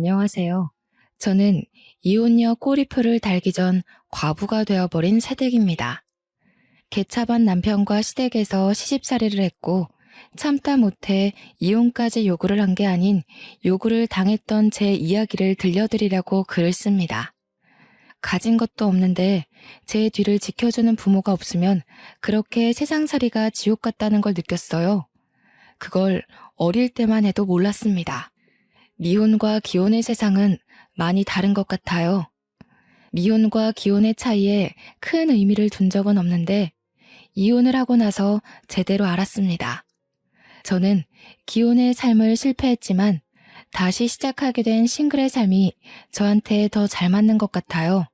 안녕하세요. 저는 이혼녀 꼬리표를 달기 전 과부가 되어버린 새댁입니다. 개차반 남편과 시댁에서 시집살이를 했고 참다 못해 이혼까지 요구를 한 게 아닌 요구를 당했던 제 이야기를 들려드리려고 글을 씁니다. 가진 것도 없는데 제 뒤를 지켜주는 부모가 없으면 그렇게 세상살이가 지옥 같다는 걸 느꼈어요. 그걸 어릴 때만 해도 몰랐습니다. 미혼과 기혼의 세상은 많이 다른 것 같아요. 미혼과 기혼의 차이에 큰 의미를 둔 적은 없는데 이혼을 하고 나서 제대로 알았습니다. 저는 기혼의 삶을 실패했지만 다시 시작하게 된 싱글의 삶이 저한테 더 잘 맞는 것 같아요.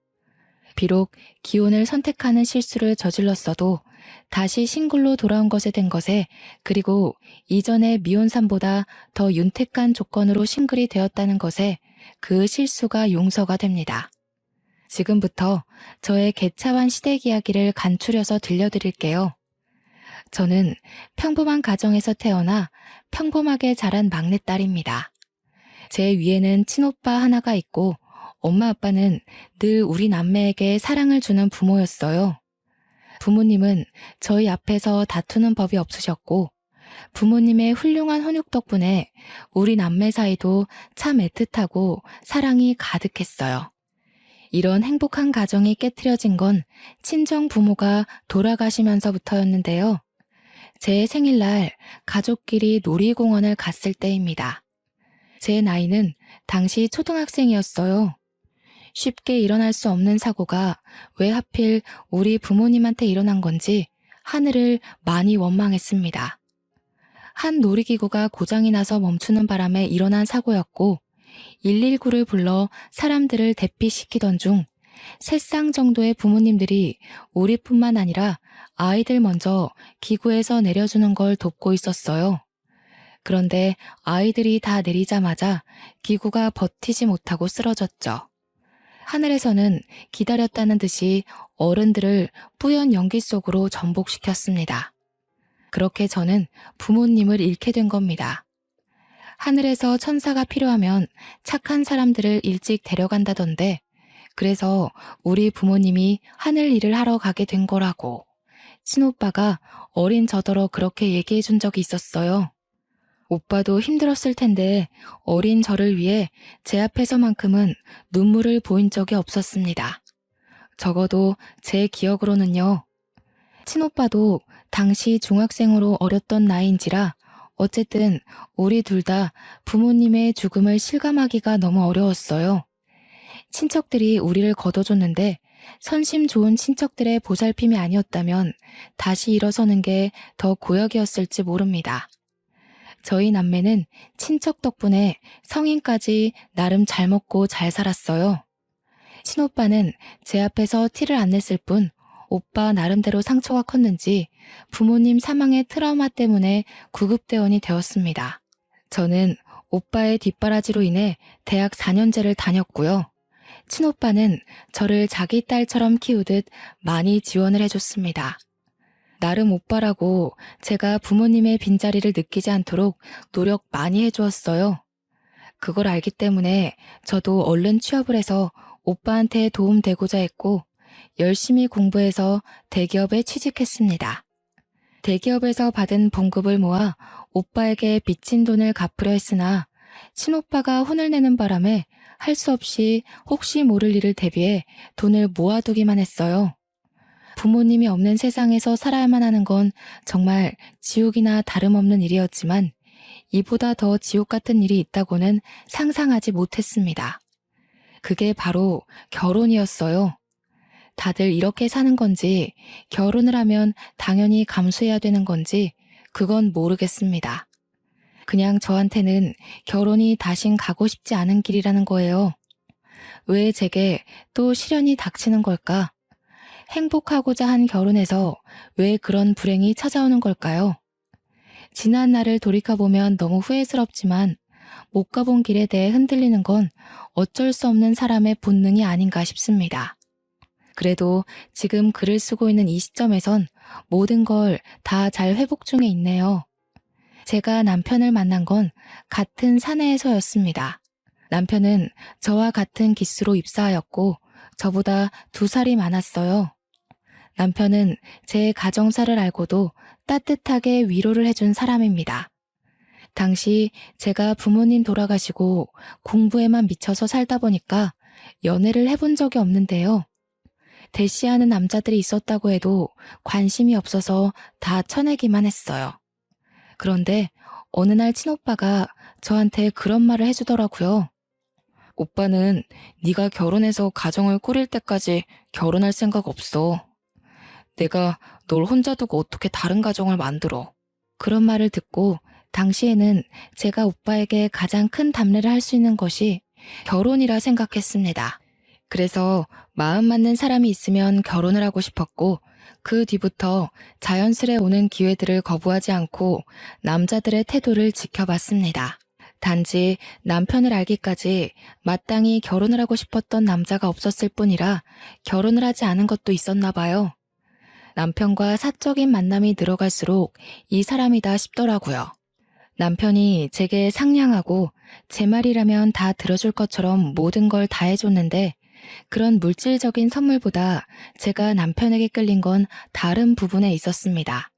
비록 기혼을 선택하는 실수를 저질렀어도 다시 싱글로 돌아온 것에 된 것에, 그리고 이전의 미혼 삶보다 더 윤택한 조건으로 싱글이 되었다는 것에 그 실수가 용서가 됩니다. 지금부터 저의 개차반 시댁 이야기를 간추려서 들려드릴게요. 저는 평범한 가정에서 태어나 평범하게 자란 막내딸입니다. 제 위에는 친오빠 하나가 있고 엄마 아빠는 늘 우리 남매에게 사랑을 주는 부모였어요. 부모님은 저희 앞에서 다투는 법이 없으셨고 부모님의 훌륭한 훈육 덕분에 우리 남매 사이도 참 애틋하고 사랑이 가득했어요. 이런 행복한 가정이 깨트려진 건 친정 부모가 돌아가시면서부터였는데요. 제 생일날 가족끼리 놀이공원을 갔을 때입니다. 제 나이는 당시 초등학생이었어요. 쉽게 일어날 수 없는 사고가 왜 하필 우리 부모님한테 일어난 건지 하늘을 많이 원망했습니다. 한 놀이기구가 고장이 나서 멈추는 바람에 일어난 사고였고 119를 불러 사람들을 대피시키던 중 3쌍 정도의 부모님들이 우리뿐만 아니라 아이들 먼저 기구에서 내려주는 걸 돕고 있었어요. 그런데 아이들이 다 내리자마자 기구가 버티지 못하고 쓰러졌죠. 하늘에서는 기다렸다는 듯이 어른들을 뿌연 연기 속으로 전복시켰습니다. 그렇게 저는 부모님을 잃게 된 겁니다. 하늘에서 천사가 필요하면 착한 사람들을 일찍 데려간다던데, 그래서 우리 부모님이 하늘 일을 하러 가게 된 거라고 친오빠가 어린 저더러 그렇게 얘기해 준 적이 있었어요. 오빠도 힘들었을 텐데 어린 저를 위해 제 앞에서만큼은 눈물을 보인 적이 없었습니다. 적어도 제 기억으로는요. 친오빠도 당시 중학생으로 어렸던 나이인지라 어쨌든 우리 둘 다 부모님의 죽음을 실감하기가 너무 어려웠어요. 친척들이 우리를 거둬줬는데 선심 좋은 친척들의 보살핌이 아니었다면 다시 일어서는 게 더 고역이었을지 모릅니다. 저희 남매는 친척 덕분에 성인까지 나름 잘 먹고 잘 살았어요. 친오빠는 제 앞에서 티를 안 냈을 뿐 오빠 나름대로 상처가 컸는지 부모님 사망의 트라우마 때문에 구급대원이 되었습니다. 저는 오빠의 뒷바라지로 인해 대학 4년제를 다녔고요. 친오빠는 저를 자기 딸처럼 키우듯 많이 지원을 해줬습니다. 나름 오빠라고 제가 부모님의 빈자리를 느끼지 않도록 노력 많이 해주었어요. 그걸 알기 때문에 저도 얼른 취업을 해서 오빠한테 도움되고자 했고 열심히 공부해서 대기업에 취직했습니다. 대기업에서 받은 봉급을 모아 오빠에게 빚진 돈을 갚으려 했으나 친오빠가 혼을 내는 바람에 할 수 없이 혹시 모를 일을 대비해 돈을 모아두기만 했어요. 부모님이 없는 세상에서 살아야만 하는 건 정말 지옥이나 다름없는 일이었지만 이보다 더 지옥 같은 일이 있다고는 상상하지 못했습니다. 그게 바로 결혼이었어요. 다들 이렇게 사는 건지 결혼을 하면 당연히 감수해야 되는 건지 그건 모르겠습니다. 그냥 저한테는 결혼이 다신 가고 싶지 않은 길이라는 거예요. 왜 제게 또 시련이 닥치는 걸까? 행복하고자 한 결혼에서 왜 그런 불행이 찾아오는 걸까요? 지난 날을 돌이켜보면 너무 후회스럽지만 못 가본 길에 대해 흔들리는 건 어쩔 수 없는 사람의 본능이 아닌가 싶습니다. 그래도 지금 글을 쓰고 있는 이 시점에선 모든 걸 다 잘 회복 중에 있네요. 제가 남편을 만난 건 같은 사내에서였습니다. 남편은 저와 같은 기수로 입사하였고 저보다 2살이 많았어요. 남편은 제 가정사를 알고도 따뜻하게 위로를 해준 사람입니다. 당시 제가 부모님 돌아가시고 공부에만 미쳐서 살다 보니까 연애를 해본 적이 없는데요. 대시하는 남자들이 있었다고 해도 관심이 없어서 다 쳐내기만 했어요. 그런데 어느 날 친오빠가 저한테 그런 말을 해주더라고요. 오빠는 네가 결혼해서 가정을 꾸릴 때까지 결혼할 생각 없어. 내가 널 혼자 두고 어떻게 다른 가정을 만들어. 그런 말을 듣고 당시에는 제가 오빠에게 가장 큰 담례를 할 수 있는 것이 결혼이라 생각했습니다. 그래서 마음 맞는 사람이 있으면 결혼을 하고 싶었고 그 뒤부터 자연스레 오는 기회들을 거부하지 않고 남자들의 태도를 지켜봤습니다. 단지 남편을 알기까지 마땅히 결혼을 하고 싶었던 남자가 없었을 뿐이라 결혼을 하지 않은 것도 있었나 봐요. 남편과 사적인 만남이 늘어갈수록 이 사람이다 싶더라고요. 남편이 제게 상냥하고 제 말이라면 다 들어줄 것처럼 모든 걸 다 해줬는데 그런 물질적인 선물보다 제가 남편에게 끌린 건 다른 부분에 있었습니다.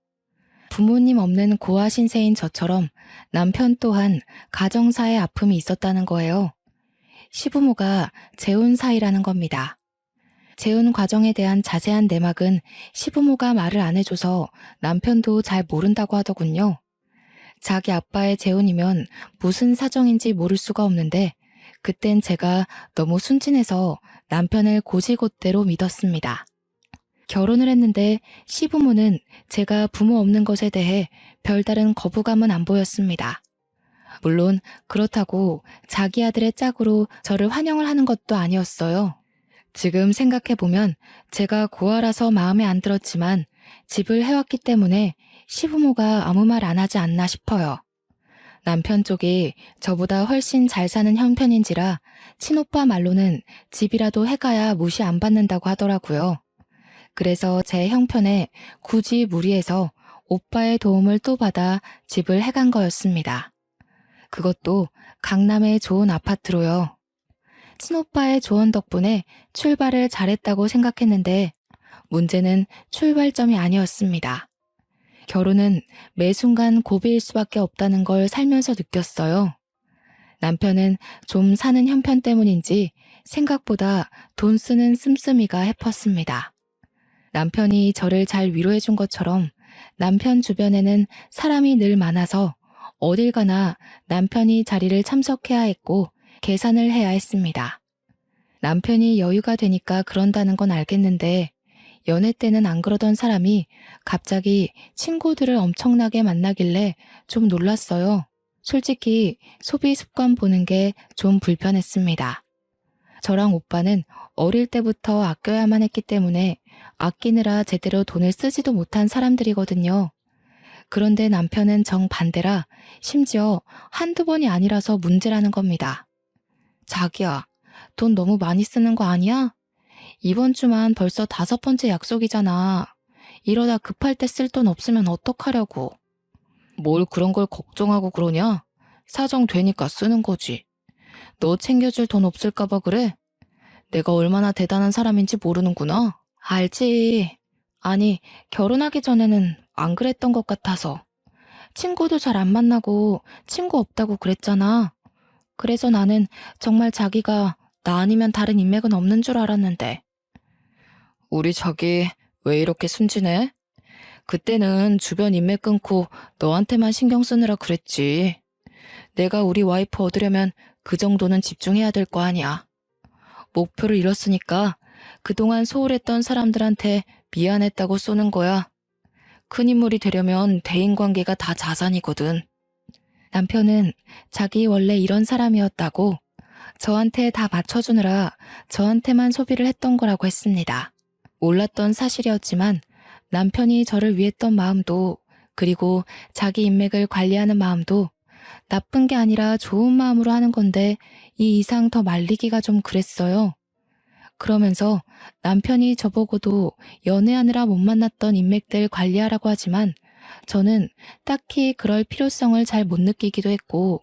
부모님 없는 고아 신세인 저처럼 남편 또한 가정사의 아픔이 있었다는 거예요. 시부모가 재혼 사이라는 겁니다. 재혼 과정에 대한 자세한 내막은 시부모가 말을 안 해줘서 남편도 잘 모른다고 하더군요. 자기 아빠의 재혼이면 무슨 사정인지 모를 수가 없는데 그땐 제가 너무 순진해서 남편을 고지곳대로 믿었습니다. 결혼을 했는데 시부모는 제가 부모 없는 것에 대해 별다른 거부감은 안 보였습니다. 물론 그렇다고 자기 아들의 짝으로 저를 환영을 하는 것도 아니었어요. 지금 생각해보면 제가 고아라서 마음에 안 들었지만 집을 해왔기 때문에 시부모가 아무 말 안 하지 않나 싶어요. 남편 쪽이 저보다 훨씬 잘 사는 형편인지라 친오빠 말로는 집이라도 해가야 무시 안 받는다고 하더라고요. 그래서 제 형편에 굳이 무리해서 오빠의 도움을 또 받아 집을 해간 거였습니다. 그것도 강남의 좋은 아파트로요. 친오빠의 조언 덕분에 출발을 잘했다고 생각했는데 문제는 출발점이 아니었습니다. 결혼은 매 순간 고비일 수밖에 없다는 걸 살면서 느꼈어요. 남편은 좀 사는 형편 때문인지 생각보다 돈 쓰는 씀씀이가 해펐습니다. 남편이 저를 잘 위로해준 것처럼 남편 주변에는 사람이 늘 많아서 어딜 가나 남편이 자리를 참석해야 했고 계산을 해야 했습니다. 남편이 여유가 되니까 그런다는 건 알겠는데 연애 때는 안 그러던 사람이 갑자기 친구들을 엄청나게 만나길래 좀 놀랐어요. 솔직히 소비 습관 보는 게 좀 불편했습니다. 저랑 오빠는 어릴 때부터 아껴야만 했기 때문에 아끼느라 제대로 돈을 쓰지도 못한 사람들이거든요. 그런데 남편은 정반대라 심지어 한두 번이 아니라서 문제라는 겁니다. 자기야, 돈 너무 많이 쓰는 거 아니야? 이번 주만 벌써 5번째 약속이잖아. 이러다 급할 때 쓸 돈 없으면 어떡하려고. 뭘 그런 걸 걱정하고 그러냐? 사정 되니까 쓰는 거지. 너 챙겨줄 돈 없을까 봐 그래? 내가 얼마나 대단한 사람인지 모르는구나. 알지. 아니, 결혼하기 전에는 안 그랬던 것 같아서. 친구도 잘 안 만나고 친구 없다고 그랬잖아. 그래서 나는 정말 자기가 나 아니면 다른 인맥은 없는 줄 알았는데. 우리 자기 왜 이렇게 순진해? 그때는 주변 인맥 끊고 너한테만 신경 쓰느라 그랬지. 내가 우리 와이프 얻으려면 그 정도는 집중해야 될 거 아니야. 목표를 잃었으니까 그동안 소홀했던 사람들한테 미안했다고 쏘는 거야. 큰 인물이 되려면 대인관계가 다 자산이거든. 남편은 자기 원래 이런 사람이었다고 저한테 다 맞춰주느라 저한테만 소비를 했던 거라고 했습니다. 몰랐던 사실이었지만 남편이 저를 위했던 마음도 그리고 자기 인맥을 관리하는 마음도 나쁜 게 아니라 좋은 마음으로 하는 건데 이 이상 더 말리기가 좀 그랬어요. 그러면서 남편이 저보고도 연애하느라 못 만났던 인맥들 관리하라고 하지만 저는 딱히 그럴 필요성을 잘 못 느끼기도 했고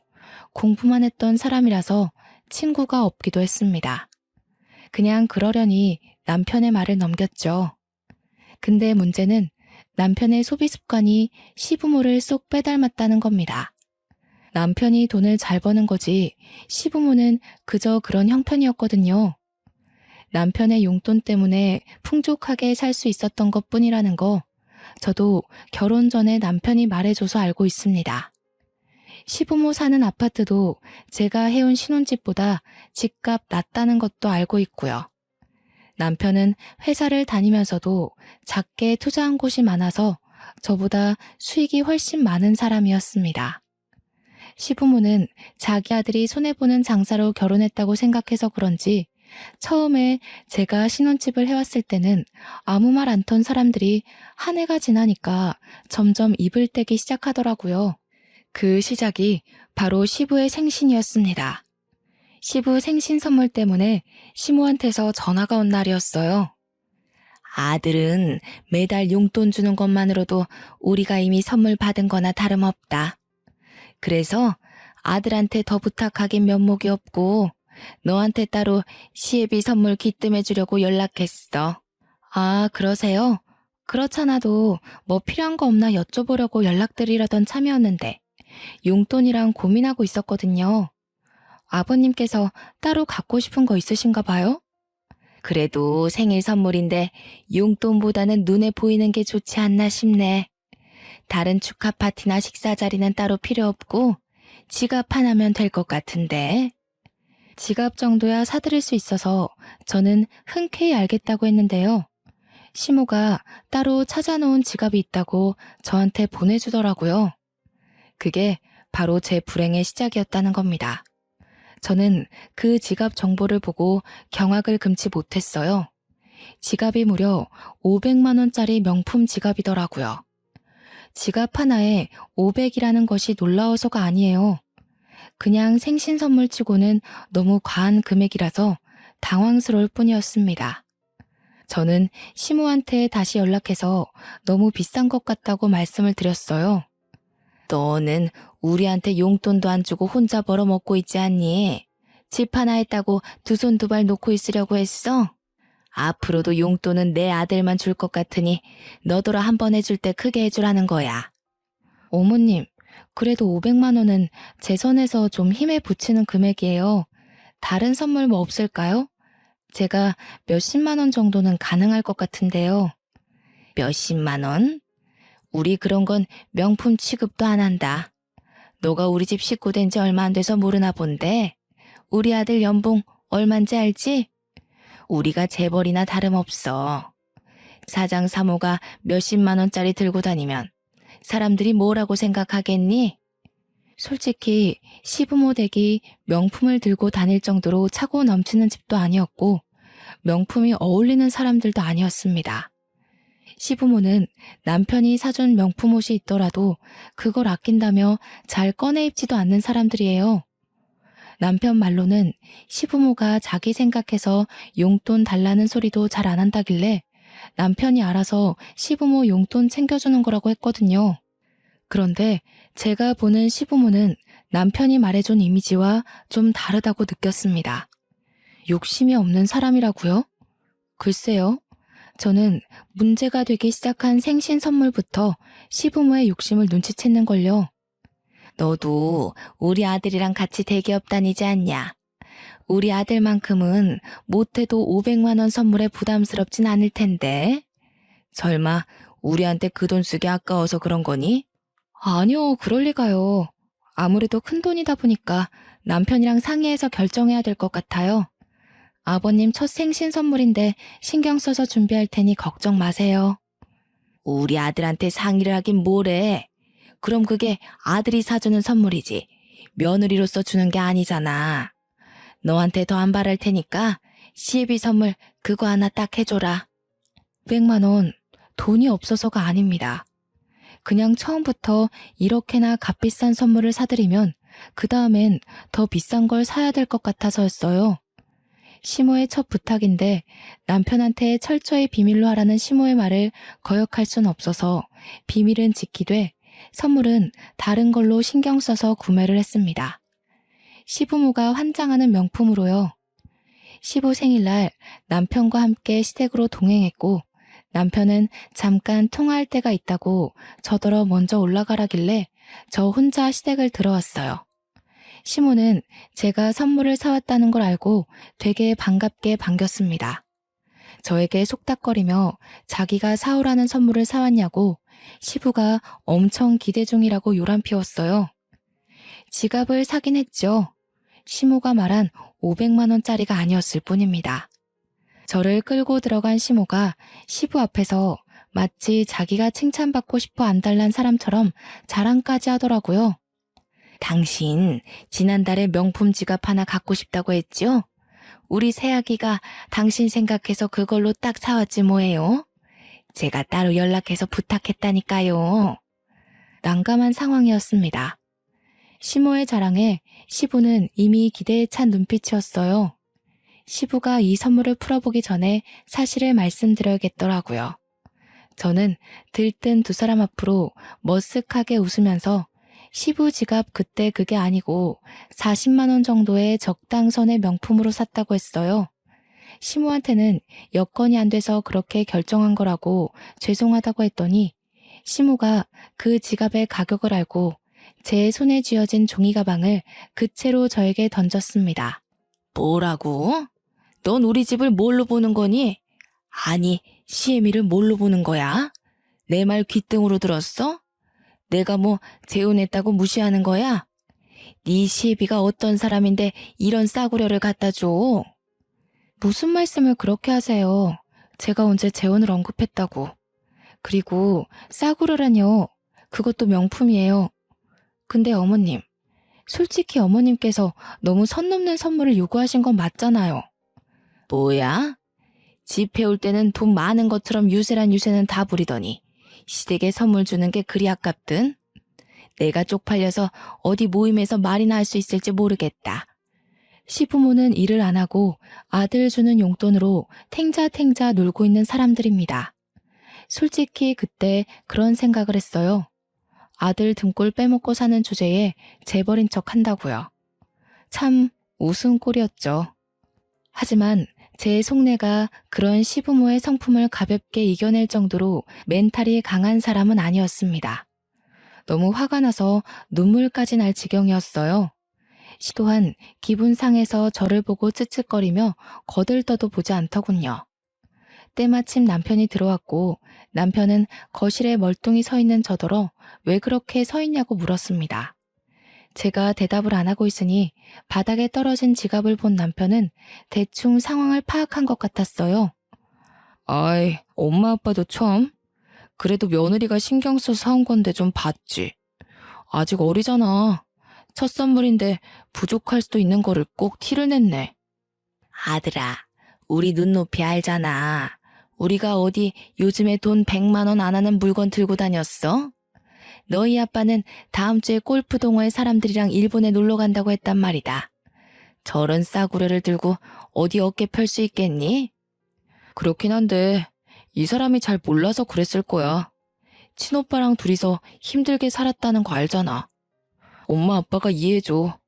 공부만 했던 사람이라서 친구가 없기도 했습니다. 그냥 그러려니 남편의 말을 넘겼죠. 근데 문제는 남편의 소비 습관이 시부모를 쏙 빼닮았다는 겁니다. 남편이 돈을 잘 버는 거지 시부모는 그저 그런 형편이었거든요. 남편의 용돈 때문에 풍족하게 살 수 있었던 것뿐이라는 거 저도 결혼 전에 남편이 말해줘서 알고 있습니다. 시부모 사는 아파트도 제가 해온 신혼집보다 집값 낮다는 것도 알고 있고요. 남편은 회사를 다니면서도 작게 투자한 곳이 많아서 저보다 수익이 훨씬 많은 사람이었습니다. 시부모는 자기 아들이 손해보는 장사로 결혼했다고 생각해서 그런지 처음에 제가 신혼집을 해왔을 때는 아무 말 안 턴 사람들이 한 해가 지나니까 점점 입을 떼기 시작하더라고요. 그 시작이 바로 시부의 생신이었습니다. 시부 생신 선물 때문에 시모한테서 전화가 온 날이었어요. 아들은 매달 용돈 주는 것만으로도 우리가 이미 선물 받은 거나 다름없다. 그래서 아들한테 더 부탁하긴 면목이 없고 너한테 따로 시애비 선물 기뜸해 주려고 연락했어. 아, 그러세요? 그렇잖아도 뭐 필요한 거 없나 여쭤보려고 연락드리려던 참이었는데 용돈이랑 고민하고 있었거든요. 아버님께서 따로 갖고 싶은 거 있으신가 봐요? 그래도 생일 선물인데 용돈보다는 눈에 보이는 게 좋지 않나 싶네. 다른 축하 파티나 식사 자리는 따로 필요 없고 지갑 하나면 될 것 같은데. 지갑 정도야 사드릴 수 있어서 저는 흔쾌히 알겠다고 했는데요. 시모가 따로 찾아놓은 지갑이 있다고 저한테 보내주더라고요. 그게 바로 제 불행의 시작이었다는 겁니다. 저는 그 지갑 정보를 보고 경악을 금치 못했어요. 지갑이 무려 500만 원짜리 명품 지갑이더라고요. 지갑 하나에 500이라는 것이 놀라워서가 아니에요. 그냥 생신 선물 치고는 너무 과한 금액이라서 당황스러울 뿐이었습니다. 저는 시모한테 다시 연락해서 너무 비싼 것 같다고 말씀을 드렸어요. 너는 우리한테 용돈도 안 주고 혼자 벌어먹고 있지 않니? 집 하나 했다고 두 손 두 발 놓고 있으려고 했어? 앞으로도 용돈은 내 아들만 줄 것 같으니 너더러 한 번 해줄 때 크게 해주라는 거야. 어머님, 그래도 500만 원은 제 선에서 좀 힘에 부치는 금액이에요. 다른 선물 뭐 없을까요? 제가 몇십만 원 정도는 가능할 것 같은데요. 몇십만 원? 우리 그런 건 명품 취급도 안 한다. 너가 우리 집 식구 된 지 얼마 안 돼서 모르나 본데 우리 아들 연봉 얼만지 알지? 우리가 재벌이나 다름없어. 사장 사모가 몇십만 원짜리 들고 다니면 사람들이 뭐라고 생각하겠니? 솔직히 시부모 댁이 명품을 들고 다닐 정도로 차고 넘치는 집도 아니었고 명품이 어울리는 사람들도 아니었습니다. 시부모는 남편이 사준 명품 옷이 있더라도 그걸 아낀다며 잘 꺼내 입지도 않는 사람들이에요. 남편 말로는 시부모가 자기 생각해서 용돈 달라는 소리도 잘 안 한다길래 남편이 알아서 시부모 용돈 챙겨주는 거라고 했거든요. 그런데 제가 보는 시부모는 남편이 말해준 이미지와 좀 다르다고 느꼈습니다. 욕심이 없는 사람이라고요? 글쎄요. 저는 문제가 되기 시작한 생신 선물부터 시부모의 욕심을 눈치챘는걸요. 너도 우리 아들이랑 같이 대기업 다니지 않냐? 우리 아들만큼은 못해도 500만 원 선물에 부담스럽진 않을 텐데. 설마 우리한테 그 돈 쓰기 아까워서 그런 거니? 아니요, 그럴 리가요. 아무래도 큰 돈이다 보니까 남편이랑 상의해서 결정해야 될 것 같아요. 아버님 첫 생신 선물인데 신경 써서 준비할 테니 걱정 마세요. 우리 아들한테 상의를 하긴 뭐래. 그럼 그게 아들이 사주는 선물이지. 며느리로서 주는 게 아니잖아. 너한테 더 안 바랄 테니까 시애비 선물 그거 하나 딱 해줘라. 100만 원, 돈이 없어서가 아닙니다. 그냥 처음부터 이렇게나 값비싼 선물을 사드리면 그 다음엔 더 비싼 걸 사야 될 것 같아서였어요. 시모의 첫 부탁인데 남편한테 철저히 비밀로 하라는 시모의 말을 거역할 순 없어서 비밀은 지키되 선물은 다른 걸로 신경 써서 구매를 했습니다. 시부모가 환장하는 명품으로요. 시부 생일날 남편과 함께 시댁으로 동행했고 남편은 잠깐 통화할 때가 있다고 저더러 먼저 올라가라길래 저 혼자 시댁을 들어왔어요. 시모는 제가 선물을 사왔다는 걸 알고 되게 반갑게 반겼습니다. 저에게 속닥거리며 자기가 사오라는 선물을 사왔냐고 시부가 엄청 기대 중이라고 요란 피웠어요. 지갑을 사긴 했죠. 시모가 말한 500만 원짜리가 아니었을 뿐입니다. 저를 끌고 들어간 시모가 시부 앞에서 마치 자기가 칭찬받고 싶어 안달난 사람처럼 자랑까지 하더라고요. 당신 지난달에 명품 지갑 하나 갖고 싶다고 했죠? 우리 새아기가 당신 생각해서 그걸로 딱 사왔지 뭐예요? 제가 따로 연락해서 부탁했다니까요. 난감한 상황이었습니다. 시모의 자랑에 시부는 이미 기대에 찬 눈빛이었어요. 시부가 이 선물을 풀어보기 전에 사실을 말씀드려야겠더라고요. 저는 들뜬 두 사람 앞으로 머쓱하게 웃으면서 시부 지갑 그때 그게 아니고 40만 원 정도의 적당선의 명품으로 샀다고 했어요. 시모한테는 여건이 안 돼서 그렇게 결정한 거라고 죄송하다고 했더니 시모가 그 지갑의 가격을 알고 제 손에 쥐어진 종이 가방을 그 채로 저에게 던졌습니다. 뭐라고? 넌 우리 집을 뭘로 보는 거니? 아니, 시애미를 뭘로 보는 거야? 내 말 귓등으로 들었어? 내가 뭐 재혼했다고 무시하는 거야? 네 시애비가 어떤 사람인데 이런 싸구려를 갖다 줘? 무슨 말씀을 그렇게 하세요? 제가 언제 재혼을 언급했다고. 그리고 싸구려라뇨. 그것도 명품이에요. 근데 어머님, 솔직히 어머님께서 너무 선 넘는 선물을 요구하신 건 맞잖아요. 뭐야? 집 해올 때는 돈 많은 것처럼 유세란 유세는 다 부리더니 시댁에 선물 주는 게 그리 아깝든? 내가 쪽팔려서 어디 모임에서 말이나 할 수 있을지 모르겠다. 시부모는 일을 안 하고 아들 주는 용돈으로 탱자탱자 놀고 있는 사람들입니다. 솔직히 그때 그런 생각을 했어요. 아들 등골 빼먹고 사는 주제에 재벌인 척 한다고요. 참 우스운 꼴이었죠. 하지만 제 속내가 그런 시부모의 성품을 가볍게 이겨낼 정도로 멘탈이 강한 사람은 아니었습니다. 너무 화가 나서 눈물까지 날 지경이었어요. 시 또한 기분 상해서 저를 보고 쯧쯧거리며 거들떠도 보지 않더군요. 때마침 남편이 들어왔고 남편은 거실에 멀뚱히 서 있는 저더러 왜 그렇게 서 있냐고 물었습니다. 제가 대답을 안 하고 있으니 바닥에 떨어진 지갑을 본 남편은 대충 상황을 파악한 것 같았어요. 아이, 엄마 아빠도 처음? 그래도 며느리가 신경 써서 사온 건데 좀 봤지. 아직 어리잖아. 첫 선물인데 부족할 수도 있는 거를 꼭 티를 냈네. 아들아, 우리 눈높이 알잖아. 우리가 어디 요즘에 돈 100만 원 안 하는 물건 들고 다녔어? 너희 아빠는 다음 주에 골프 동호회 사람들이랑 일본에 놀러 간다고 했단 말이다. 저런 싸구려를 들고 어디 어깨 펼 수 있겠니? 그렇긴 한데 이 사람이 잘 몰라서 그랬을 거야. 친오빠랑 둘이서 힘들게 살았다는 거 알잖아. 엄마 아빠가 이해해줘.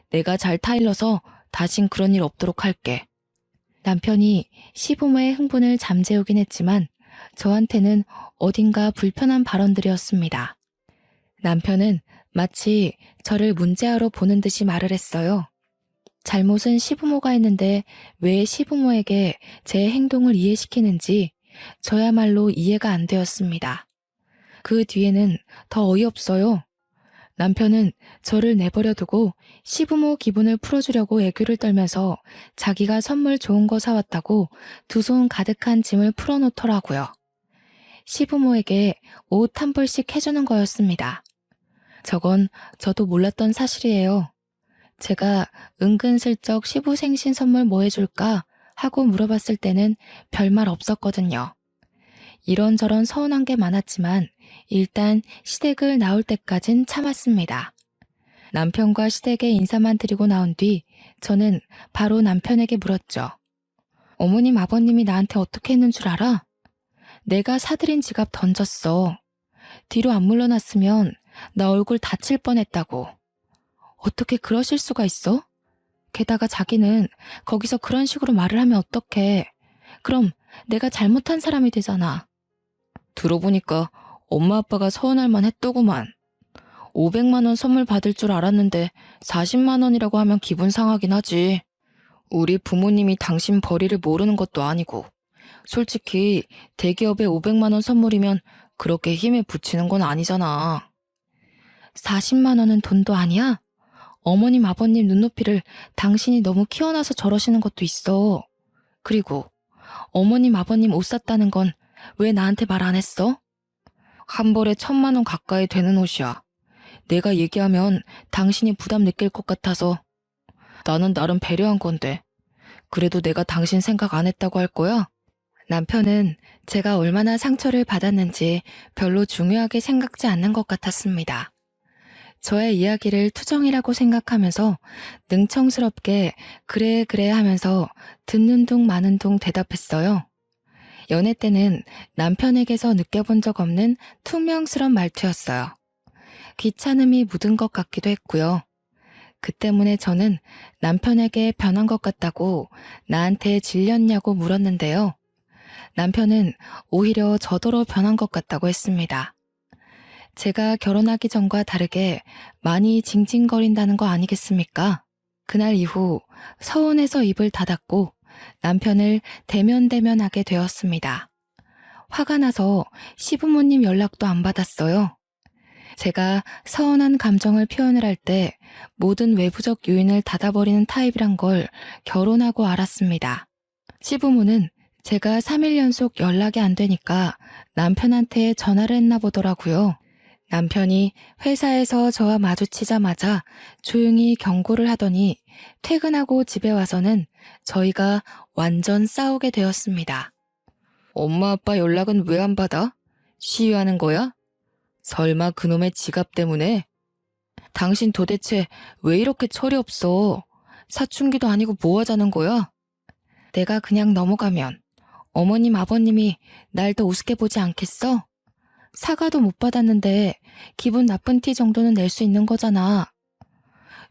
내가 잘 타일러서 다신 그런 일 없도록 할게. 남편이 시부모의 흥분을 잠재우긴 했지만 저한테는 어딘가 불편한 발언들이었습니다. 남편은 마치 저를 문제아로 보는 듯이 말을 했어요. 잘못은 시부모가 했는데 왜 시부모에게 제 행동을 이해시키는지 저야말로 이해가 안 되었습니다. 그 뒤에는 더 어이없어요. 남편은 저를 내버려 두고 시부모 기분을 풀어주려고 애교를 떨면서 자기가 선물 좋은 거 사왔다고 두 손 가득한 짐을 풀어놓더라고요. 시부모에게 옷 한 벌씩 해주는 거였습니다. 저건 저도 몰랐던 사실이에요. 제가 은근슬쩍 시부 생신 선물 뭐 해줄까 하고 물어봤을 때는 별말 없었거든요. 이런저런 서운한 게 많았지만 일단 시댁을 나올 때까진 참았습니다. 남편과 시댁에 인사만 드리고 나온 뒤 저는 바로 남편에게 물었죠. 어머님 아버님이 나한테 어떻게 했는 줄 알아? 내가 사들인 지갑 던졌어. 뒤로 안 물러났으면 나 얼굴 다칠 뻔했다고. 어떻게 그러실 수가 있어? 게다가 자기는 거기서 그런 식으로 말을 하면 어떡해. 그럼 내가 잘못한 사람이 되잖아. 들어보니까 엄마 아빠가 서운할 만 했더구만. 500만 원 선물 받을 줄 알았는데 40만 원이라고 하면 기분 상하긴 하지. 우리 부모님이 당신 벌이를 모르는 것도 아니고. 솔직히 대기업에 500만 원 선물이면 그렇게 힘에 부치는 건 아니잖아. 40만 원은 돈도 아니야? 어머님 아버님 눈높이를 당신이 너무 키워놔서 저러시는 것도 있어. 그리고 어머님 아버님 옷 샀다는 건 왜 나한테 말 안 했어? 한 벌에 1,000만 원 가까이 되는 옷이야. 내가 얘기하면 당신이 부담 느낄 것 같아서. 나는 나름 배려한 건데. 그래도 내가 당신 생각 안 했다고 할 거야? 남편은 제가 얼마나 상처를 받았는지 별로 중요하게 생각지 않는 것 같았습니다. 저의 이야기를 투정이라고 생각하면서 능청스럽게 그래 그래 하면서 듣는 둥 마는 둥 대답했어요. 연애 때는 남편에게서 느껴본 적 없는 퉁명스런 말투였어요. 귀찮음이 묻은 것 같기도 했고요. 그 때문에 저는 남편에게 변한 것 같다고 나한테 질렸냐고 물었는데요. 남편은 오히려 저더러 변한 것 같다고 했습니다. 제가 결혼하기 전과 다르게 많이 징징거린다는 거 아니겠습니까? 그날 이후 서운해서 입을 닫았고 남편을 대면대면하게 되었습니다. 화가 나서 시부모님 연락도 안 받았어요. 제가 서운한 감정을 표현을 할 때 모든 외부적 요인을 닫아버리는 타입이란 걸 결혼하고 알았습니다. 시부모는 제가 3일 연속 연락이 안 되니까 남편한테 전화를 했나 보더라고요. 남편이 회사에서 저와 마주치자마자 조용히 경고를 하더니 퇴근하고 집에 와서는 저희가 완전 싸우게 되었습니다. 엄마 아빠 연락은 왜 안 받아? 시위하는 거야? 설마 그놈의 지갑 때문에? 당신 도대체 왜 이렇게 철이 없어? 사춘기도 아니고 뭐 하자는 거야? 내가 그냥 넘어가면 어머님 아버님이 날 더 우습게 보지 않겠어? 사과도 못 받았는데 기분 나쁜 티 정도는 낼 수 있는 거잖아.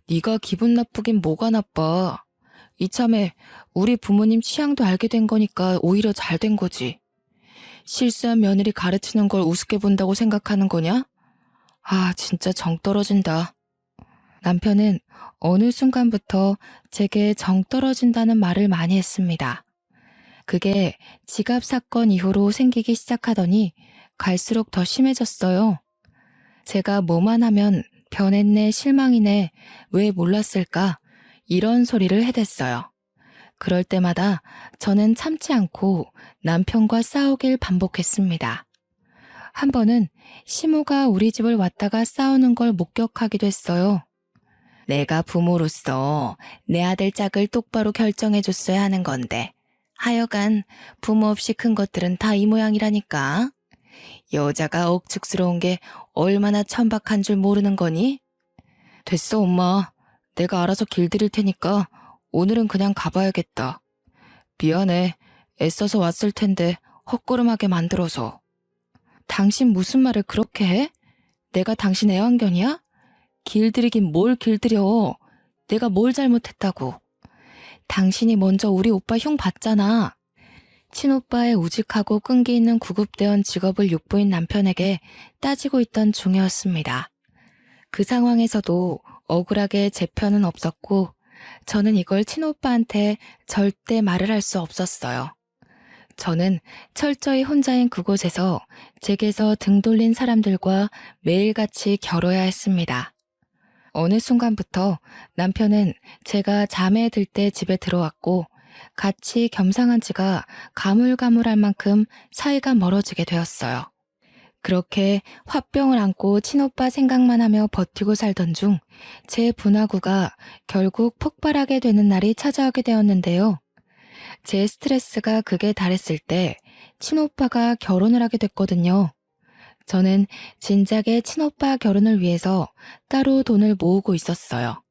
네가 기분 나쁘긴 뭐가 나빠. 이참에 우리 부모님 취향도 알게 된 거니까 오히려 잘 된 거지. 실수한 며느리 가르치는 걸 우습게 본다고 생각하는 거냐? 아, 진짜 정 떨어진다. 남편은 어느 순간부터 제게 정 떨어진다는 말을 많이 했습니다. 그게 지갑 사건 이후로 생기기 시작하더니 갈수록 더 심해졌어요. 제가 뭐만 하면 변했네, 실망이네, 왜 몰랐을까? 이런 소리를 해댔어요. 그럴 때마다 저는 참지 않고 남편과 싸우길 반복했습니다. 한 번은 시모가 우리 집을 왔다가 싸우는 걸 목격하기도 했어요. 내가 부모로서 내 아들 짝을 똑바로 결정해줬어야 하는 건데 하여간 부모 없이 큰 것들은 다 이 모양이라니까. 여자가 억측스러운 게 얼마나 천박한 줄 모르는 거니? 됐어, 엄마. 내가 알아서 길들일 테니까 오늘은 그냥 가봐야겠다. 미안해. 애써서 왔을 텐데 헛걸음하게 만들어서. 당신 무슨 말을 그렇게 해? 내가 당신 애완견이야? 길들이긴 뭘 길들여. 내가 뭘 잘못했다고. 당신이 먼저 우리 오빠 흉 봤잖아. 친오빠의 우직하고 끈기 있는 구급대원 직업을 욕보인 남편에게 따지고 있던 중이었습니다. 그 상황에서도 억울하게 제 편은 없었고 저는 이걸 친오빠한테 절대 말을 할 수 없었어요. 저는 철저히 혼자인 그곳에서 제게서 등 돌린 사람들과 매일같이 겨뤄야 했습니다. 어느 순간부터 남편은 제가 잠에 들 때 집에 들어왔고 같이 겸상한 지가 가물가물할 만큼 사이가 멀어지게 되었어요. 그렇게 화병을 안고 친오빠 생각만 하며 버티고 살던 중 제 분화구가 결국 폭발하게 되는 날이 찾아오게 되었는데요. 제 스트레스가 극에 달했을 때 친오빠가 결혼을 하게 됐거든요. 저는 진작에 친오빠 결혼을 위해서 따로 돈을 모으고 있었어요.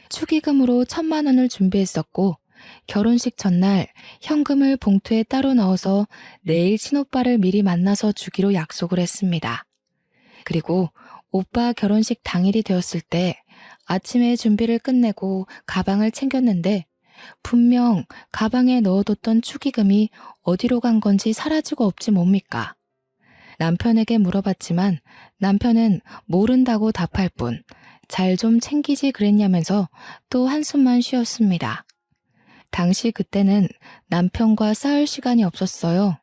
축의금으로 1,000만 원을 준비했었고 결혼식 전날 현금을 봉투에 따로 넣어서 내일 친오빠를 미리 만나서 주기로 약속을 했습니다. 그리고 오빠 결혼식 당일이 되었을 때 아침에 준비를 끝내고 가방을 챙겼는데 분명 가방에 넣어뒀던 축의금이 어디로 간 건지 사라지고 없지 뭡니까? 남편에게 물어봤지만 남편은 모른다고 답할 뿐 잘 좀 챙기지 그랬냐면서 또 한숨만 쉬었습니다. 당시 그때는 남편과 싸울 시간이 없었어요.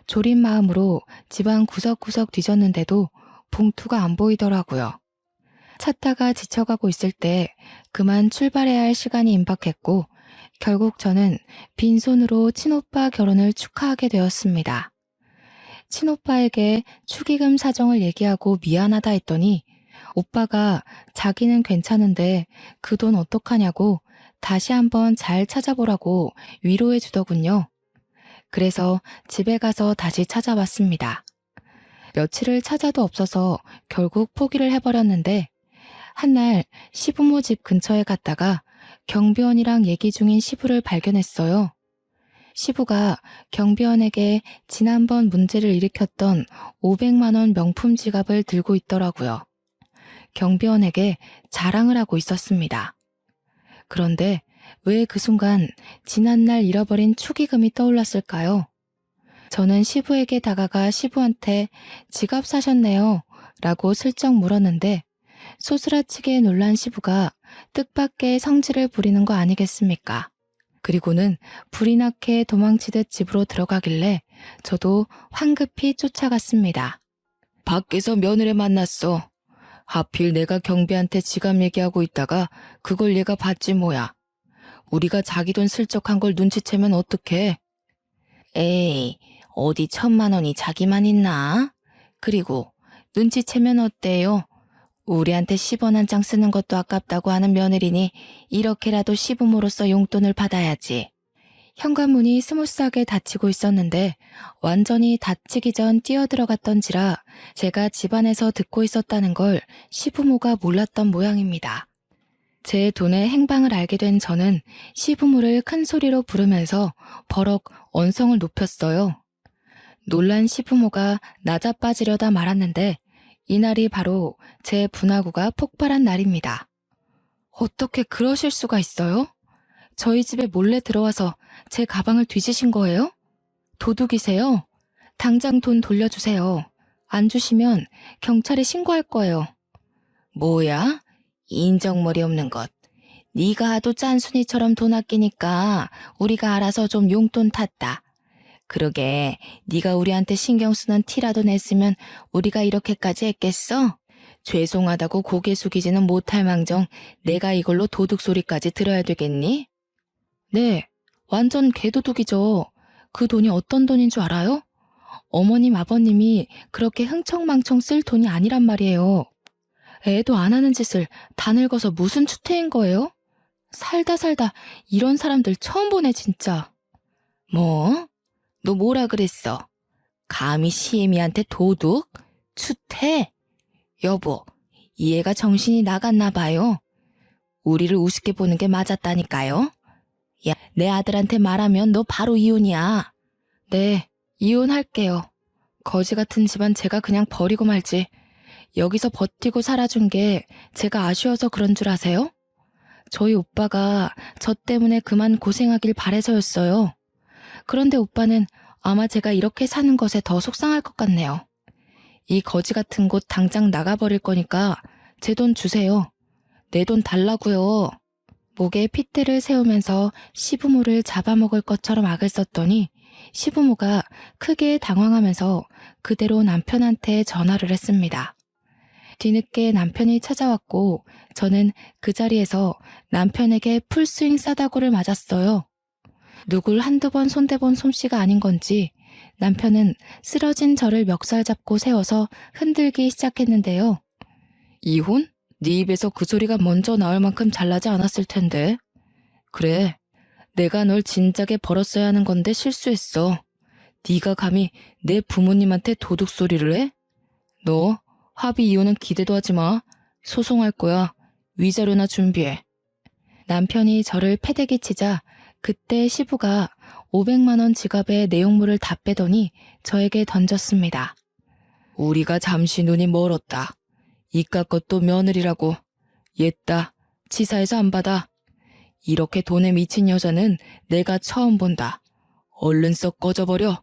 졸인 마음으로 집안 구석구석 뒤졌는데도 봉투가 안 보이더라고요. 찾다가 지쳐가고 있을 때 그만 출발해야 할 시간이 임박했고 결국 저는 빈손으로 친오빠 결혼을 축하하게 되었습니다. 친오빠에게 축의금 사정을 얘기하고 미안하다 했더니 오빠가 자기는 괜찮은데 그 돈 어떡하냐고 다시 한번 잘 찾아보라고 위로해 주더군요. 그래서 집에 가서 다시 찾아봤습니다. 며칠을 찾아도 없어서 결국 포기를 해버렸는데 한날 시부모 집 근처에 갔다가 경비원이랑 얘기 중인 시부를 발견했어요. 시부가 경비원에게 지난번 문제를 일으켰던 500만 원 명품 지갑을 들고 있더라고요. 경비원에게 자랑을 하고 있었습니다. 그런데 왜 그 순간 지난날 잃어버린 축의금이 떠올랐을까요? 저는 시부에게 다가가 시부한테 지갑 사셨네요 라고 슬쩍 물었는데 소스라치게 놀란 시부가 뜻밖의 성질을 부리는 거 아니겠습니까? 그리고는 불이 나게 도망치듯 집으로 들어가길래 저도 황급히 쫓아갔습니다. 밖에서 며느리 만났어. 하필 내가 경비한테 지갑 얘기하고 있다가 그걸 얘가 봤지 뭐야. 우리가 자기 돈 슬쩍 한 걸 눈치채면 어떡해? 에이, 어디 1,000만 원이 자기만 있나? 그리고 눈치채면 어때요? 우리한테 10원 한 장 쓰는 것도 아깝다고 하는 며느리니 이렇게라도 시부모로서 용돈을 받아야지. 현관문이 스무스하게 닫히고 있었는데 완전히 닫히기 전 뛰어들어갔던지라 제가 집안에서 듣고 있었다는 걸 시부모가 몰랐던 모양입니다. 제 돈의 행방을 알게 된 저는 시부모를 큰 소리로 부르면서 버럭 언성을 높였어요. 놀란 시부모가 나자빠지려다 말았는데 이날이 바로 제 분화구가 폭발한 날입니다. 어떻게 그러실 수가 있어요? 저희 집에 몰래 들어와서 제 가방을 뒤지신 거예요? 도둑이세요? 당장 돈 돌려주세요. 안 주시면 경찰에 신고할 거예요. 뭐야? 인정머리 없는 것. 네가 하도 짠순이처럼 돈 아끼니까 우리가 알아서 좀 용돈 탔다. 그러게 네가 우리한테 신경 쓰는 티라도 냈으면 우리가 이렇게까지 했겠어? 죄송하다고 고개 숙이지는 못할 망정 내가 이걸로 도둑 소리까지 들어야 되겠니? 네, 완전 개도둑이죠. 그 돈이 어떤 돈인 줄 알아요? 어머님 아버님이 그렇게 흥청망청 쓸 돈이 아니란 말이에요. 애도 안 하는 짓을 다 늙어서 무슨 추태인 거예요? 살다 살다 이런 사람들 처음 보네 진짜. 뭐? 너 뭐라 그랬어? 감히 시애미한테 도둑? 추태? 여보, 이 애가 정신이 나갔나 봐요. 우리를 우습게 보는 게 맞았다니까요. 야, 내 아들한테 말하면 너 바로 이혼이야. 네, 이혼할게요. 거지 같은 집안 제가 그냥 버리고 말지. 여기서 버티고 살아준 게 제가 아쉬워서 그런 줄 아세요? 저희 오빠가 저 때문에 그만 고생하길 바래서였어요. 그런데 오빠는 아마 제가 이렇게 사는 것에 더 속상할 것 같네요. 이 거지 같은 곳 당장 나가버릴 거니까 제 돈 주세요. 내 돈 달라고요. 목에 핏대를 세우면서 시부모를 잡아먹을 것처럼 악을 썼더니 시부모가 크게 당황하면서 그대로 남편한테 전화를 했습니다. 뒤늦게 남편이 찾아왔고 저는 그 자리에서 남편에게 풀스윙 싸다구를 맞았어요. 누굴 한두 번 손대본 솜씨가 아닌 건지 남편은 쓰러진 저를 멱살 잡고 세워서 흔들기 시작했는데요. 이혼? 네 입에서 그 소리가 먼저 나올 만큼 잘나지 않았을 텐데. 그래, 내가 널 진작에 벌었어야 하는 건데 실수했어. 네가 감히 내 부모님한테 도둑 소리를 해? 너 합의 이혼은 기대도 하지 마. 소송할 거야. 위자료나 준비해. 남편이 저를 패대기 치자 그때 시부가 500만 원 지갑에 내용물을 다 빼더니 저에게 던졌습니다. 우리가 잠시 눈이 멀었다. 이깟 것도 며느리라고. 옛다. 치사해서 안 받아. 이렇게 돈에 미친 여자는 내가 처음 본다. 얼른 썩 꺼져버려.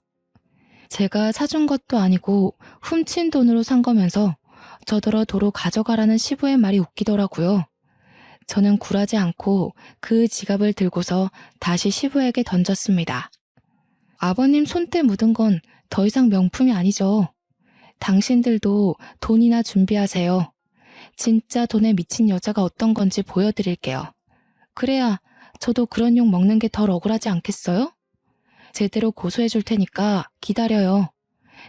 제가 사준 것도 아니고 훔친 돈으로 산 거면서 저더러 도로 가져가라는 시부의 말이 웃기더라고요. 저는 굴하지 않고 그 지갑을 들고서 다시 시부에게 던졌습니다. 아버님 손때 묻은 건 더 이상 명품이 아니죠. 당신들도 돈이나 준비하세요. 진짜 돈에 미친 여자가 어떤 건지 보여드릴게요. 그래야 저도 그런 욕 먹는 게 덜 억울하지 않겠어요? 제대로 고소해 줄 테니까 기다려요.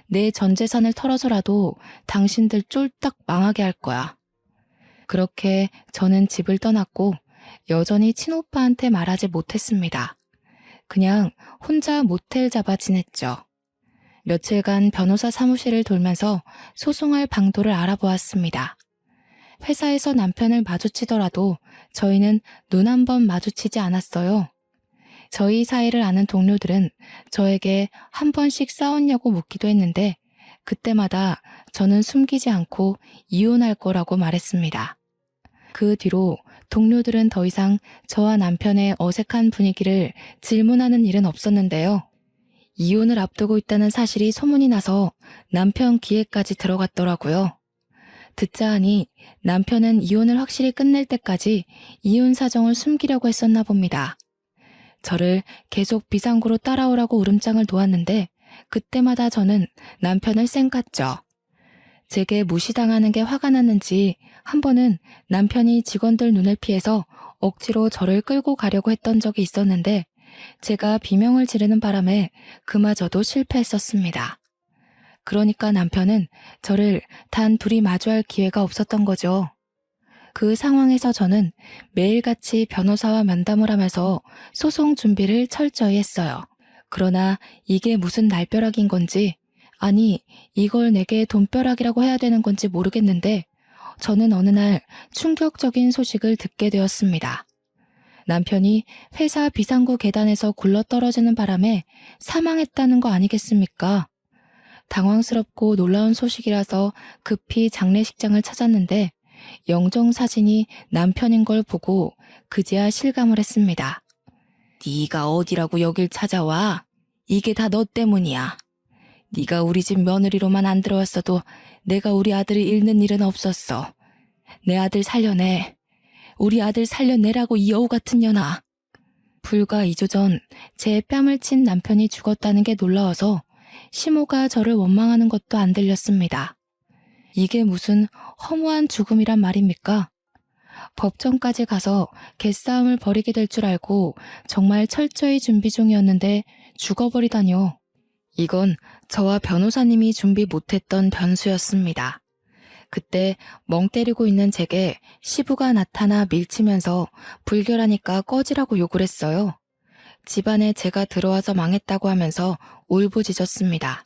내 전 재산을 털어서라도 당신들 쫄딱 망하게 할 거야. 그렇게 저는 집을 떠났고 여전히 친오빠한테 말하지 못했습니다. 그냥 혼자 모텔 잡아 지냈죠. 며칠간 변호사 사무실을 돌면서 소송할 방도를 알아보았습니다. 회사에서 남편을 마주치더라도 저희는 눈 한 번 마주치지 않았어요. 저희 사이를 아는 동료들은 저에게 한 번씩 싸웠냐고 묻기도 했는데 그때마다 저는 숨기지 않고 이혼할 거라고 말했습니다. 그 뒤로 동료들은 더 이상 저와 남편의 어색한 분위기를 질문하는 일은 없었는데요. 이혼을 앞두고 있다는 사실이 소문이 나서 남편 귀에까지 들어갔더라고요. 듣자 하니 남편은 이혼을 확실히 끝낼 때까지 이혼 사정을 숨기려고 했었나 봅니다. 저를 계속 비상구로 따라오라고 울음장을 놓았는데 그때마다 저는 남편을 쌩깠죠. 제게 무시당하는 게 화가 났는지 한 번은 남편이 직원들 눈을 피해서 억지로 저를 끌고 가려고 했던 적이 있었는데 제가 비명을 지르는 바람에 그마저도 실패했었습니다. 그러니까 남편은 저를 단 둘이 마주할 기회가 없었던 거죠. 그 상황에서 저는 매일같이 변호사와 면담을 하면서 소송 준비를 철저히 했어요. 그러나 이게 무슨 날벼락인 건지, 아니 이걸 내게 돈벼락이라고 해야 되는 건지 모르겠는데 저는 어느 날 충격적인 소식을 듣게 되었습니다. 남편이 회사 비상구 계단에서 굴러떨어지는 바람에 사망했다는 거 아니겠습니까? 당황스럽고 놀라운 소식이라서 급히 장례식장을 찾았는데 영정사진이 남편인 걸 보고 그제야 실감을 했습니다. 네가 어디라고 여길 찾아와? 이게 다 너 때문이야. 네가 우리 집 며느리로만 안 들어왔어도 내가 우리 아들을 잃는 일은 없었어. 내 아들 살려내. 우리 아들 살려내라고 이 여우 같은 년아. 불과 2주 전 제 뺨을 친 남편이 죽었다는 게 놀라워서 시모가 저를 원망하는 것도 안 들렸습니다. 이게 무슨 허무한 죽음이란 말입니까? 법정까지 가서 개싸움을 벌이게 될 줄 알고 정말 철저히 준비 중이었는데 죽어버리다뇨. 이건 저와 변호사님이 준비 못했던 변수였습니다. 그때 멍 때리고 있는 제게 시부가 나타나 밀치면서 불결하니까 꺼지라고 욕을 했어요. 집안에 제가 들어와서 망했다고 하면서 울부짖었습니다.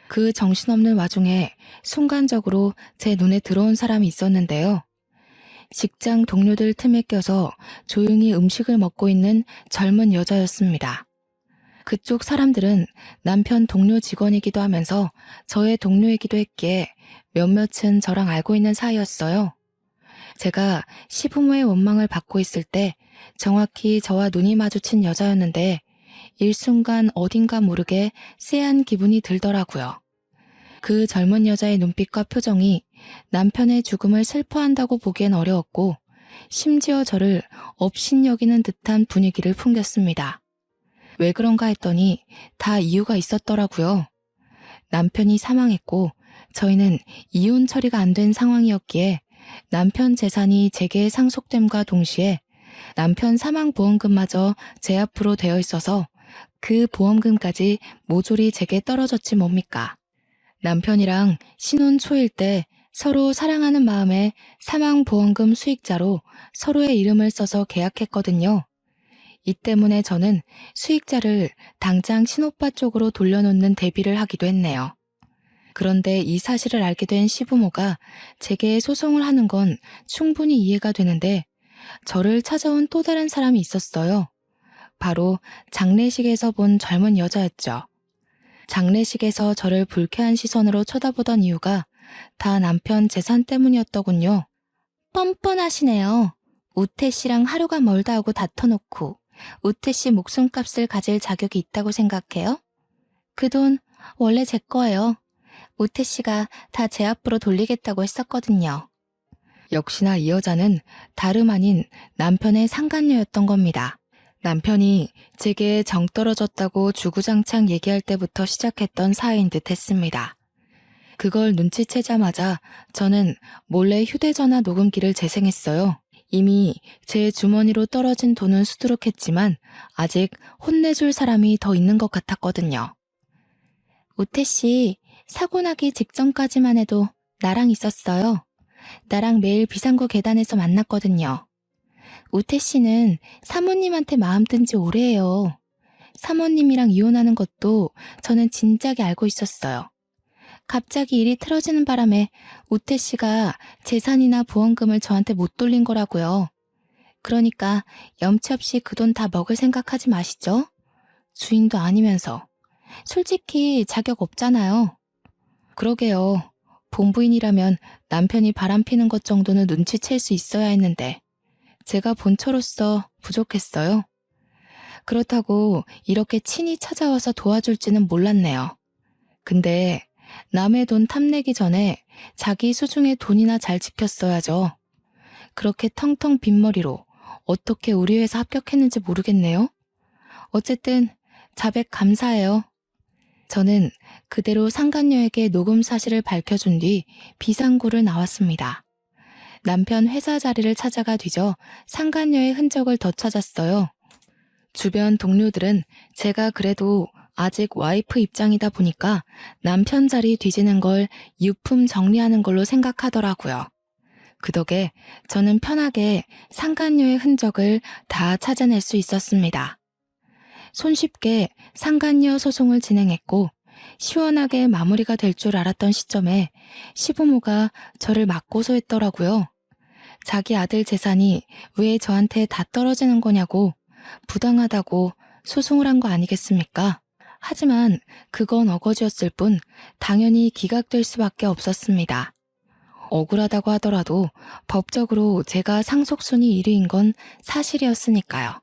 그 정신없는 와중에 순간적으로 제 눈에 들어온 사람이 있었는데요. 직장 동료들 틈에 껴서 조용히 음식을 먹고 있는 젊은 여자였습니다. 그쪽 사람들은 남편 동료 직원이기도 하면서 저의 동료이기도 했기에 몇몇은 저랑 알고 있는 사이였어요. 제가 시부모의 원망을 받고 있을 때 정확히 저와 눈이 마주친 여자였는데 일순간 어딘가 모르게 쎄한 기분이 들더라고요. 그 젊은 여자의 눈빛과 표정이 남편의 죽음을 슬퍼한다고 보기엔 어려웠고 심지어 저를 업신여기는 듯한 분위기를 풍겼습니다. 왜 그런가 했더니 다 이유가 있었더라고요. 남편이 사망했고 저희는 이혼 처리가 안 된 상황이었기에 남편 재산이 제게 상속됨과 동시에 남편 사망보험금마저 제 앞으로 되어 있어서 그 보험금까지 모조리 제게 떨어졌지 뭡니까. 남편이랑 신혼 초일 때 서로 사랑하는 마음에 사망보험금 수익자로 서로의 이름을 써서 계약했거든요. 이 때문에 저는 수익자를 당장 친오빠 쪽으로 돌려놓는 대비를 하기도 했네요. 그런데 이 사실을 알게 된 시부모가 제게 소송을 하는 건 충분히 이해가 되는데 저를 찾아온 또 다른 사람이 있었어요. 바로 장례식에서 본 젊은 여자였죠. 장례식에서 저를 불쾌한 시선으로 쳐다보던 이유가 다 남편 재산 때문이었더군요. 뻔뻔하시네요. 우태 씨랑 하루가 멀다 하고 다퉈놓고 우태 씨 목숨값을 가질 자격이 있다고 생각해요? 그 돈 원래 제 거예요. 우태 씨가 다 제 앞으로 돌리겠다고 했었거든요. 역시나 이 여자는 다름 아닌 남편의 상간녀였던 겁니다. 남편이 제게 정 떨어졌다고 주구장창 얘기할 때부터 시작했던 사이인 듯 했습니다. 그걸 눈치채자마자 저는 몰래 휴대전화 녹음기를 재생했어요. 이미 제 주머니로 떨어진 돈은 수두룩했지만 아직 혼내줄 사람이 더 있는 것 같았거든요. 우태 씨, 사고 나기 직전까지만 해도 나랑 있었어요. 나랑 매일 비상구 계단에서 만났거든요. 우태 씨는 사모님한테 마음 뜬 지 오래예요. 사모님이랑 이혼하는 것도 저는 진작에 알고 있었어요. 갑자기 일이 틀어지는 바람에 우태 씨가 재산이나 보험금을 저한테 못 돌린 거라고요. 그러니까 염치 없이 그 돈 다 먹을 생각하지 마시죠. 주인도 아니면서. 솔직히 자격 없잖아요. 그러게요. 본부인이라면 남편이 바람피는 것 정도는 눈치챌 수 있어야 했는데 제가 본처로서 부족했어요. 그렇다고 이렇게 친히 찾아와서 도와줄지는 몰랐네요. 근데 남의 돈 탐내기 전에 자기 수중에 돈이나 잘 지켰어야죠. 그렇게 텅텅 빈머리로 어떻게 우리 회사 합격했는지 모르겠네요. 어쨌든 자백 감사해요. 저는 그대로 상간녀에게 녹음 사실을 밝혀준 뒤 비상구를 나왔습니다. 남편 회사 자리를 찾아가 뒤져 상간녀의 흔적을 더 찾았어요. 주변 동료들은 제가 그래도 아직 와이프 입장이다 보니까 남편 자리 뒤지는 걸 유품 정리하는 걸로 생각하더라고요. 그 덕에 저는 편하게 상간녀의 흔적을 다 찾아낼 수 있었습니다. 손쉽게 상간녀 소송을 진행했고 시원하게 마무리가 될 줄 알았던 시점에 시부모가 저를 막 고소했더라고요. 자기 아들 재산이 왜 저한테 다 떨어지는 거냐고 부당하다고 소송을 한 거 아니겠습니까? 하지만 그건 어거지였을 뿐 당연히 기각될 수밖에 없었습니다. 억울하다고 하더라도 법적으로 제가 상속순위 1위인 건 사실이었으니까요.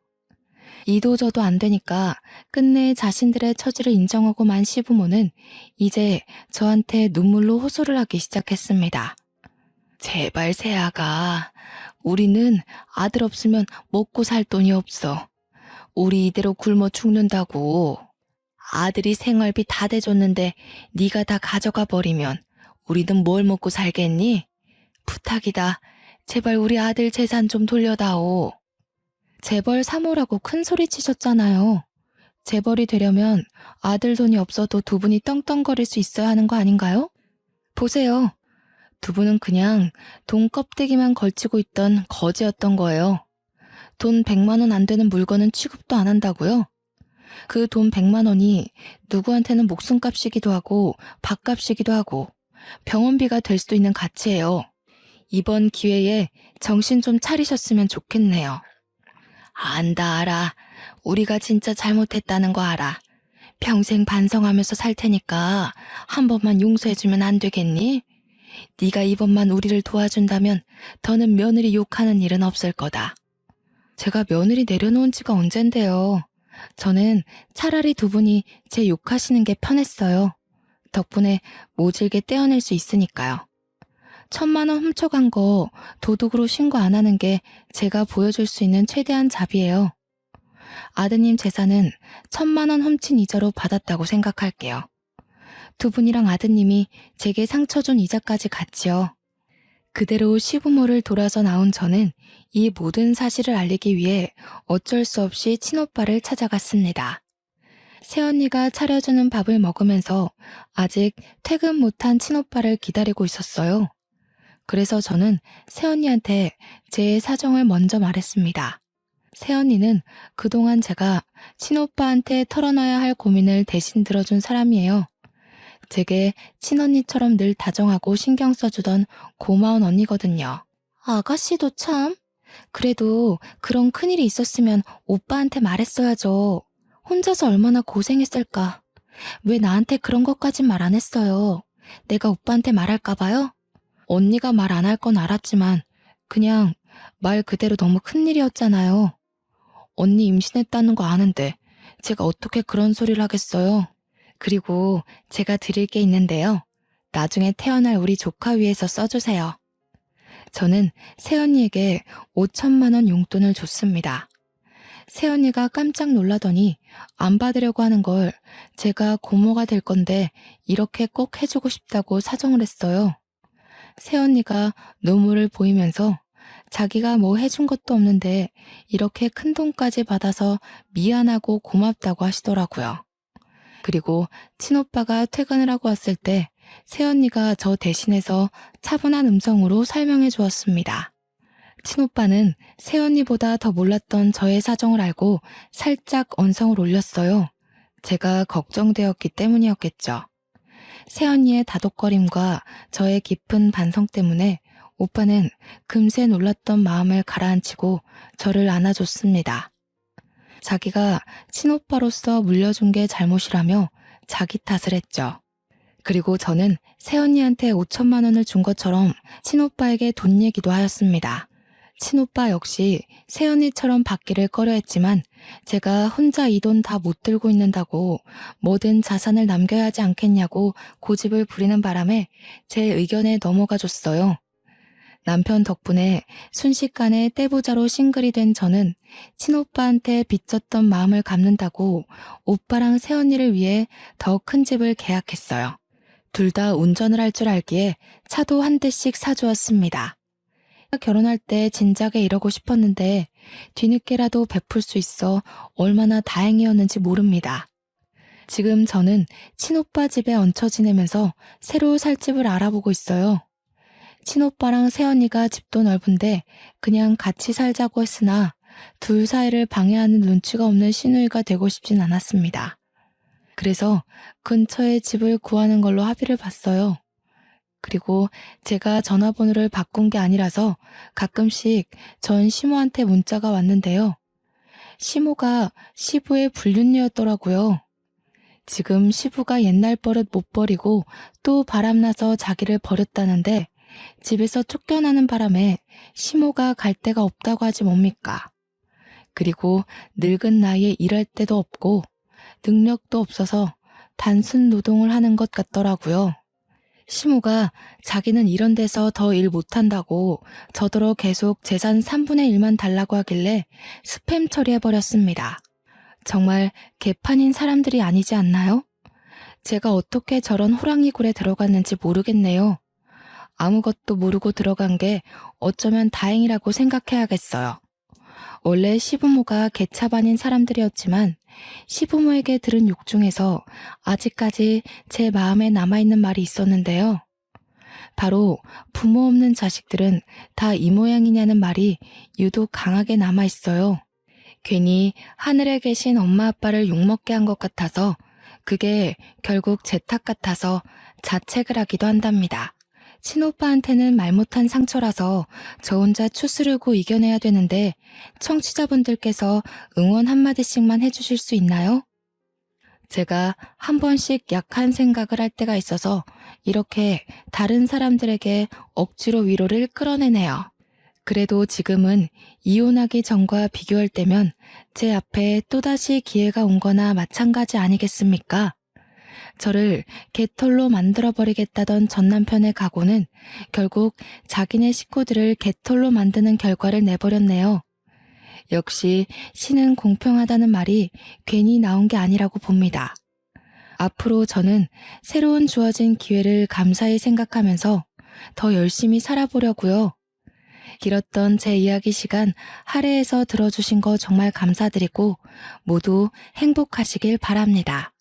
이도저도 안 되니까 끝내 자신들의 처지를 인정하고 만 시부모는 이제 저한테 눈물로 호소를 하기 시작했습니다. 제발 새아가, 우리는 아들 없으면 먹고 살 돈이 없어. 우리 이대로 굶어 죽는다고. 아들이 생활비 다 대줬는데 네가 다 가져가 버리면 우리는 뭘 먹고 살겠니? 부탁이다. 제발 우리 아들 재산 좀 돌려다오. 재벌 사모라고 큰 소리 치셨잖아요. 재벌이 되려면 아들 돈이 없어도 두 분이 떵떵거릴 수 있어야 하는 거 아닌가요? 보세요. 두 분은 그냥 돈 껍데기만 걸치고 있던 거지였던 거예요. 돈 100만 원 안 되는 물건은 취급도 안 한다고요? 그 돈 100만 원이 누구한테는 목숨값이기도 하고 밥값이기도 하고 병원비가 될 수도 있는 가치예요. 이번 기회에 정신 좀 차리셨으면 좋겠네요. 안다 알아. 우리가 진짜 잘못했다는 거 알아. 평생 반성하면서 살 테니까 한 번만 용서해주면 안 되겠니? 네가 이번만 우리를 도와준다면 더는 며느리 욕하는 일은 없을 거다. 제가 며느리 내려놓은 지가 언젠데요. 저는 차라리 두 분이 제 욕하시는 게 편했어요. 덕분에 모질게 떼어낼 수 있으니까요. 1,000만 원 훔쳐간 거 도둑으로 신고 안 하는 게 제가 보여줄 수 있는 최대한 자비예요. 아드님 재산은 1,000만 원 훔친 이자로 받았다고 생각할게요. 두 분이랑 아드님이 제게 상처 준 이자까지 같이요. 그대로 시부모를 돌아서 나온 저는 이 모든 사실을 알리기 위해 어쩔 수 없이 친오빠를 찾아갔습니다. 새언니가 차려주는 밥을 먹으면서 아직 퇴근 못한 친오빠를 기다리고 있었어요. 그래서 저는 새언니한테 제 사정을 먼저 말했습니다. 새언니는 그동안 제가 친오빠한테 털어놔야 할 고민을 대신 들어준 사람이에요. 제게 친언니처럼 늘 다정하고 신경 써주던 고마운 언니거든요. 아가씨도 참. 그래도 그런 큰일이 있었으면 오빠한테 말했어야죠. 혼자서 얼마나 고생했을까. 왜 나한테 그런 것까진 말 안 했어요. 내가 오빠한테 말할까 봐요? 언니가 말 안 할 건 알았지만 그냥 말 그대로 너무 큰일이었잖아요. 언니 임신했다는 거 아는데 제가 어떻게 그런 소리를 하겠어요. 그리고 제가 드릴 게 있는데요. 나중에 태어날 우리 조카 위해서 써주세요. 저는 새언니에게 5천만 원 용돈을 줬습니다. 새언니가 깜짝 놀라더니 안 받으려고 하는 걸 제가 고모가 될 건데 이렇게 꼭 해주고 싶다고 사정을 했어요. 새언니가 눈물을 보이면서 자기가 뭐 해준 것도 없는데 이렇게 큰 돈까지 받아서 미안하고 고맙다고 하시더라고요. 그리고 친오빠가 퇴근을 하고 왔을 때 새언니가 저 대신해서 차분한 음성으로 설명해 주었습니다. 친오빠는 새언니보다 더 몰랐던 저의 사정을 알고 살짝 언성을 올렸어요. 제가 걱정되었기 때문이었겠죠. 새언니의 다독거림과 저의 깊은 반성 때문에 오빠는 금세 놀랐던 마음을 가라앉히고 저를 안아줬습니다. 자기가 친오빠로서 물려준 게 잘못이라며 자기 탓을 했죠. 그리고 저는 새언니한테 5천만 원을 준 것처럼 친오빠에게 돈 얘기도 하였습니다. 친오빠 역시 새언니처럼 받기를 꺼려했지만 제가 혼자 이 돈 다 못 들고 있는다고 뭐든 자산을 남겨야 하지 않겠냐고 고집을 부리는 바람에 제 의견에 넘어가 줬어요. 남편 덕분에 순식간에 떼부자로 싱글이 된 저는 친오빠한테 빚졌던 마음을 갚는다고 오빠랑 새언니를 위해 더 큰 집을 계약했어요. 둘 다 운전을 할 줄 알기에 차도 한 대씩 사주었습니다. 결혼할 때 진작에 이러고 싶었는데 뒤늦게라도 베풀 수 있어 얼마나 다행이었는지 모릅니다. 지금 저는 친오빠 집에 얹혀 지내면서 새로 살 집을 알아보고 있어요. 친오빠랑 새언니가 집도 넓은데 그냥 같이 살자고 했으나 둘 사이를 방해하는 눈치가 없는 시누이가 되고 싶진 않았습니다. 그래서 근처에 집을 구하는 걸로 합의를 봤어요. 그리고 제가 전화번호를 바꾼 게 아니라서 가끔씩 전 시모한테 문자가 왔는데요. 시모가 시부의 불륜녀였더라고요. 지금 시부가 옛날 버릇 못 버리고 또 바람나서 자기를 버렸다는데 집에서 쫓겨나는 바람에 시모가 갈 데가 없다고 하지 뭡니까? 그리고 늙은 나이에 일할 데도 없고 능력도 없어서 단순 노동을 하는 것 같더라고요. 시모가 자기는 이런 데서 더 일 못한다고 저더러 계속 재산 3분의 1만 달라고 하길래 스팸 처리해버렸습니다. 정말 개판인 사람들이 아니지 않나요? 제가 어떻게 저런 호랑이 굴에 들어갔는지 모르겠네요. 아무것도 모르고 들어간 게 어쩌면 다행이라고 생각해야겠어요. 원래 시부모가 개차반인 사람들이었지만 시부모에게 들은 욕 중에서 아직까지 제 마음에 남아있는 말이 있었는데요. 바로 부모 없는 자식들은 다 이 모양이냐는 말이 유독 강하게 남아있어요. 괜히 하늘에 계신 엄마 아빠를 욕먹게 한 것 같아서 그게 결국 제 탓 같아서 자책을 하기도 한답니다. 친오빠한테는 말 못한 상처라서 저 혼자 추스르고 이겨내야 되는데 청취자분들께서 응원 한마디씩만 해주실 수 있나요? 제가 한 번씩 약한 생각을 할 때가 있어서 이렇게 다른 사람들에게 억지로 위로를 끌어내네요. 그래도 지금은 이혼하기 전과 비교할 때면 제 앞에 또다시 기회가 온 거나 마찬가지 아니겠습니까? 저를 개털로 만들어버리겠다던 전 남편의 각오는 결국 자기네 식구들을 개털로 만드는 결과를 내버렸네요. 역시 신은 공평하다는 말이 괜히 나온 게 아니라고 봅니다. 앞으로 저는 새로운 주어진 기회를 감사히 생각하면서 더 열심히 살아보려고요. 길었던 제 이야기 시간 할애해서 들어주신 거 정말 감사드리고 모두 행복하시길 바랍니다.